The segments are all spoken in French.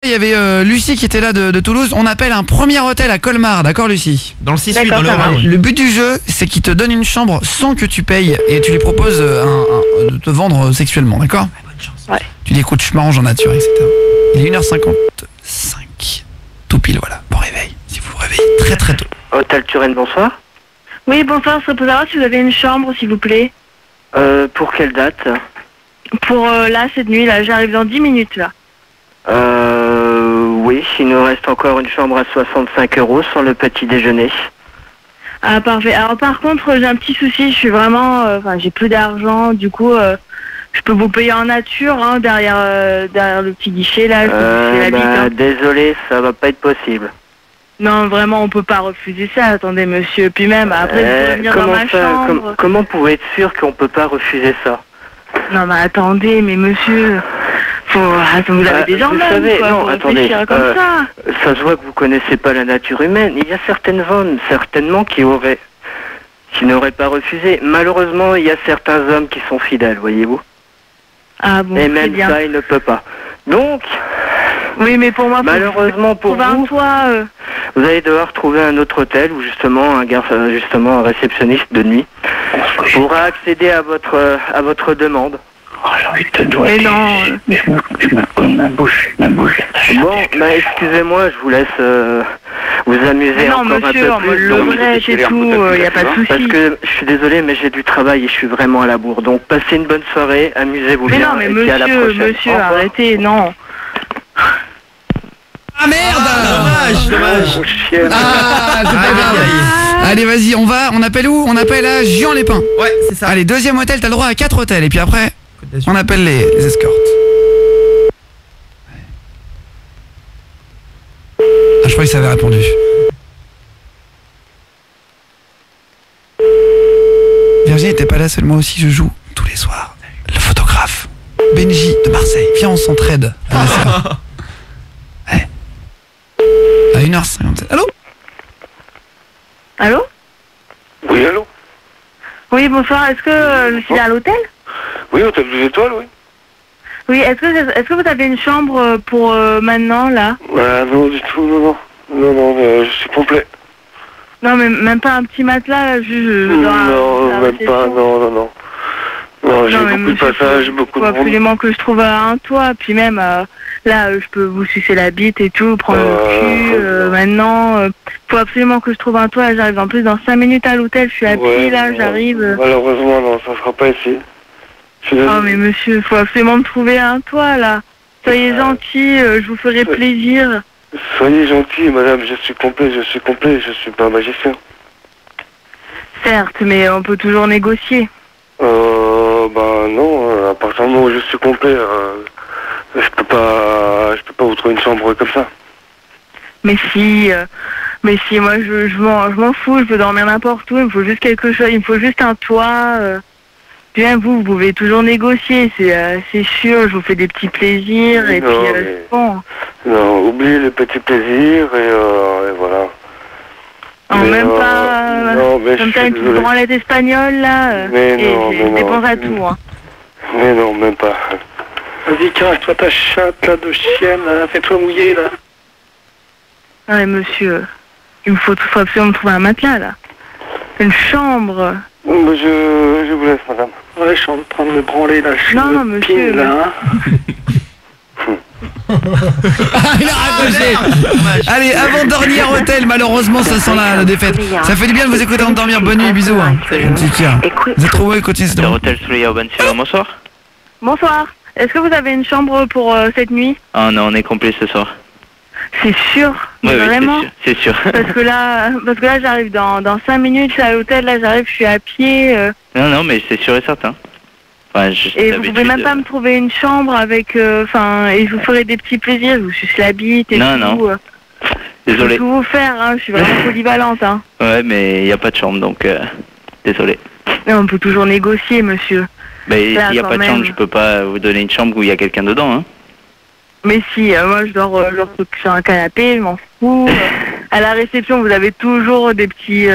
Il y avait Lucie qui était là de Toulouse. On appelle un premier hôtel à Colmar, d'accord Lucie? Dans le 6-8, dans le ça Haut-Rhin, marche. oui. Le but du jeu, c'est qu'il te donne une chambre sans que tu payes et tu lui proposes de te vendre sexuellement, d'accord? Bonne chance. Ouais. Tu dis écoute, je m'arrange en nature, etc. Il est 1h55. Tout pile, voilà. Bon réveil. Si vous vous réveillez très très tôt. Hôtel Turenne, bonsoir. Oui, bonsoir, ce serait pour savoir si vous avez une chambre, s'il vous plaît. Pour quelle date? Pour là, cette nuit, là, j'arrive dans 10 minutes, là. Oui, il nous reste encore une chambre à 65 € sans le petit déjeuner. Ah, parfait. Alors, par contre, j'ai un petit souci, je suis vraiment... Enfin, j'ai plus d'argent, du coup, je peux vous payer en nature, hein, derrière le petit guichet, là, je peux vous filer la bite, hein. Désolé, ça va pas être possible. Non, vraiment, on peut pas refuser ça, attendez, monsieur. Puis même, après, vous pouvez venir dans comment ma chambre. comment pouvez être sûr qu'on peut pas refuser ça? Non, mais attendez, mais monsieur... vous avez des vous hormones, savez, quoi, non, faut attendez, réfléchir comme ça. ça se voit que vous connaissez pas la nature humaine. Il y a certaines femmes, certainement, qui n'auraient pas refusé. Malheureusement, il y a certains hommes qui sont fidèles, voyez-vous. Ah bon, Et très même bien. ça, il ne peut pas. Donc, Oui, mais pour moi, malheureusement pour trouver un vous, toit, vous allez devoir trouver un autre hôtel où justement un réceptionniste de nuit pourra accéder à votre demande. Oh, j'ai envie de te doigter. Mais non. Mais je me colle ma bouche. Bon, bah excusez-moi, je vous laisse vous amuser mais non, encore un monsieur, peu on me plus. le Donc, brèche et tout, il n'y a pas de parce souci. que je suis désolé, mais j'ai du travail et je suis vraiment à la bourre. Donc passez une bonne soirée, amusez-vous Mais bien non, mais et puis à la prochaine. monsieur, Au revoir. arrêtez, non. Ah merde! Dommage. Oh, chienne. Ah, c'est pas Aïe, grave. aïe, Allez, vas-y, on appelle où? On appelle à Juan-les-Pins. Ouais, c'est ça. Allez, deuxième hôtel, t'as le droit à 4 hôtels. Et puis après, on appelle les escortes. Ah, je crois qu'il s'avait répondu. Virginie était pas là seule, moi aussi je joue tous les soirs. Le photographe. Benji de Marseille. Viens, on s'entraide. Ah, c'est ça. Ouais. À 1h57. Allô? Allô? Oui, allô? Oui, bonsoir, est-ce que je suis à l'hôtel? Oui, hôtel des étoiles, oui. Oui, est-ce que vous avez une chambre pour maintenant, là? Non, du tout, non, je suis complet. Non, mais même pas un petit matelas, là, juste... non, même pas, non. Non, j'ai Non, mais beaucoup de monsieur, passages, beaucoup faut de monde. absolument que je trouve un toit, puis même, là, je peux vous sucer la bite et tout, prendre le cul, maintenant, faut absolument que je trouve un toit, j'arrive en plus dans 5 minutes à l'hôtel, je suis à pied, là, j'arrive... Malheureusement, non, ça sera pas ici. Je suis désolé. Oh, mais monsieur, faut absolument me trouver un toit, là. Soyez gentil, je vous ferai plaisir. Soyez gentil, madame, je suis complet, je suis pas un magicien. Certes, mais on peut toujours négocier. Non, à partir du moment où je suis complet, je peux pas vous trouver une chambre comme ça. Mais si, moi je m'en fous, je peux dormir n'importe où, il me faut juste quelque chose, il me faut juste un toit. Bien vous pouvez toujours négocier, c'est sûr, je vous fais des petits plaisirs et Non, puis mais- c'est bon. Non, oubliez les petits plaisirs et voilà. En Mais, même pas, non, mais comme je t'as suis une petite désolé. branlette espagnole là, Mais et non, je mais non. dépense à tout. Hein. Mais non, même pas. Vas-y, cache-toi ta chatte là de chienne, là, fais-toi mouiller là. Ouais, monsieur, il me faut absolument me trouver un matelas là. Une chambre. Bon, je vous laisse, madame. Ouais, je suis en train de me branler là. Non, monsieur. là. Ah, il a raccroché. Allez, avant de dormir hôtel, malheureusement, ça sent la défaite. Ça fait du bien de vous écouter avant de dormir. Bonne nuit, bisous. Hein. Petit tir. Vous êtes trop beau, continuez, c'est bon. Hôtel Soleil Urban Sud, bonsoir. Bonsoir. Est-ce que vous avez une chambre pour cette nuit? Ah non, on est complet ce soir. C'est sûr, Oui, vraiment. c'est sûr. Parce que là j'arrive dans 5 minutes, je suis à l'hôtel, là j'arrive, je suis à pied. Non, mais c'est sûr et certain. Enfin, Et vous pouvez même pas me trouver une chambre avec, et je vous ferai des petits plaisirs, je vous suce la bite et tout. Non. Je Désolé. peux tout vous faire, hein, je suis vraiment polyvalente. Hein. Ouais, mais il n'y a pas de chambre, donc désolé. Mais on peut toujours négocier, monsieur. Mais Là, s'il n'y a quand pas de chambre, même. je peux pas vous donner une chambre où il y a quelqu'un dedans, hein. Mais si, moi je dors sur un canapé, je m'en fous. À la réception, vous avez toujours des petites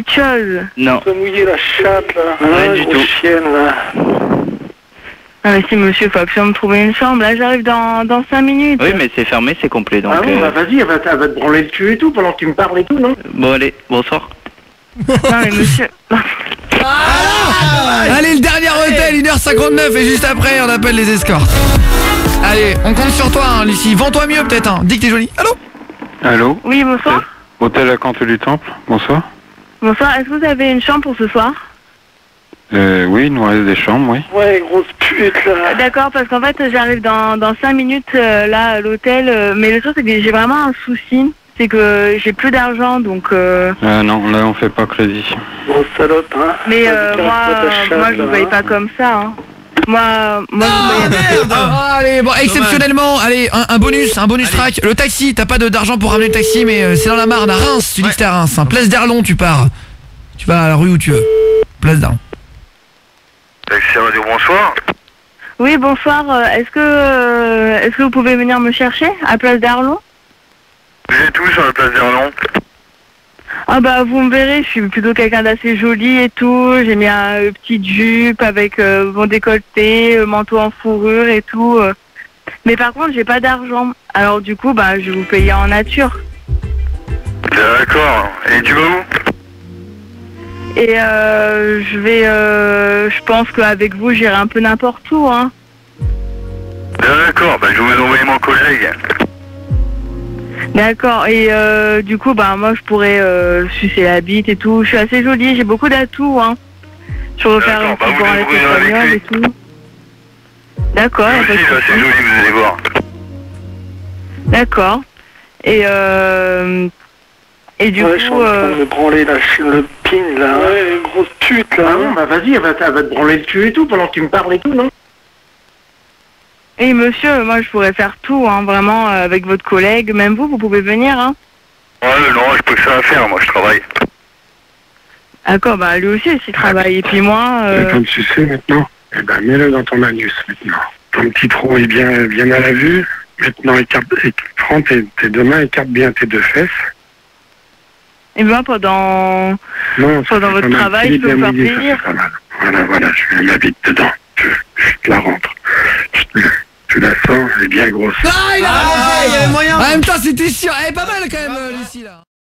choses. Non. Fais-toi mouiller la chatte là. Ouais, du grosse tout. chienne là. Ah mais si monsieur, faut absolument me trouver une chambre. Là j'arrive dans 5 minutes. Oui, mais c'est fermé, c'est complet. Donc, Ah bon, bah vas-y, elle va te branler le cul et tout pendant que tu me parles et tout, non? Bon, allez, bonsoir. Non mais monsieur... Allez, le dernier hôtel, 1h59 et juste après on appelle les escortes. Allez, on compte sur toi hein, Lucie, vends-toi mieux peut-être hein. Dis que t'es jolie. Allô? Allô? Oui, bonsoir. Hôtel à Canto du Temple, bonsoir. Bonsoir, est-ce que vous avez une chambre pour ce soir? Oui, il nous reste des chambres, oui. Ouais, grosse pute, là. D'accord, parce qu'en fait j'arrive dans 5 minutes là à l'hôtel, mais le truc c'est que j'ai vraiment un souci, c'est que j'ai plus d'argent donc... Non, là on fait pas crédit. Grosse salope, hein. Mais moi je vous voyais pas comme ça, hein. Moi je vous voyais... Merde. Allez, bon, exceptionnellement, allez, un bonus track. Le taxi, t'as pas d'argent pour ramener le taxi, mais c'est dans la Marne, à Reims, tu dis que t'es à Reims, hein. Place d'Arlon, tu pars. Tu vas à la rue où tu veux. Place d'Arlon. Taxi Radio, bonsoir. Oui, bonsoir, est-ce que vous pouvez venir me chercher à Place d'Arlon? Vous êtes où sur la place d'Arlon? Ah bah vous me verrez, je suis plutôt quelqu'un d'assez joli et tout, j'ai mis une petite jupe avec mon décolleté, manteau en fourrure et tout. Mais par contre j'ai pas d'argent, alors du coup bah je vais vous payer en nature. D'accord, et tu vas où? Et je pense qu'avec vous j'irai un peu n'importe où hein. D'accord, bah je vais vous envoyer mon collègue. D'accord, et du coup, bah moi je pourrais sucer la bite et tout. Je suis assez jolie, j'ai beaucoup d'atouts, hein. Je veux faire un D'accord, bah petit vous cours avec débrouillez avec l'espagnol lui. et tout. D'accord, Moi y a pas aussi, de là, c'est souci. joli, vous allez voir. D'accord. Et du Ouais, je suis coup, en train de me branler le pin, là. Ouais, grosse pute, là. Ah bon, bah vas-y, elle va te branler le cul et tout pendant que tu me parles et tout, non? et monsieur, moi je pourrais faire tout, hein, vraiment, avec votre collègue. Même vous pouvez venir, hein. Ouais, non, j'ai pas que ça à faire, moi, je travaille. D'accord, bah lui aussi, il travaille. Et puis moi... Comme tu sais maintenant, eh ben, mets-le dans ton anus maintenant. Ton petit trou est bien à la vue. Maintenant, prends tes deux mains, écarte bien tes deux fesses. Et moi, pendant votre travail, je peux vous faire plaisir. Voilà, je mets ma bite dedans. Je te la rentre. Tu la sens, elle est bien grosse. Ah, il y avait moyen. En même temps, c'était sûr. Eh, pas mal quand même.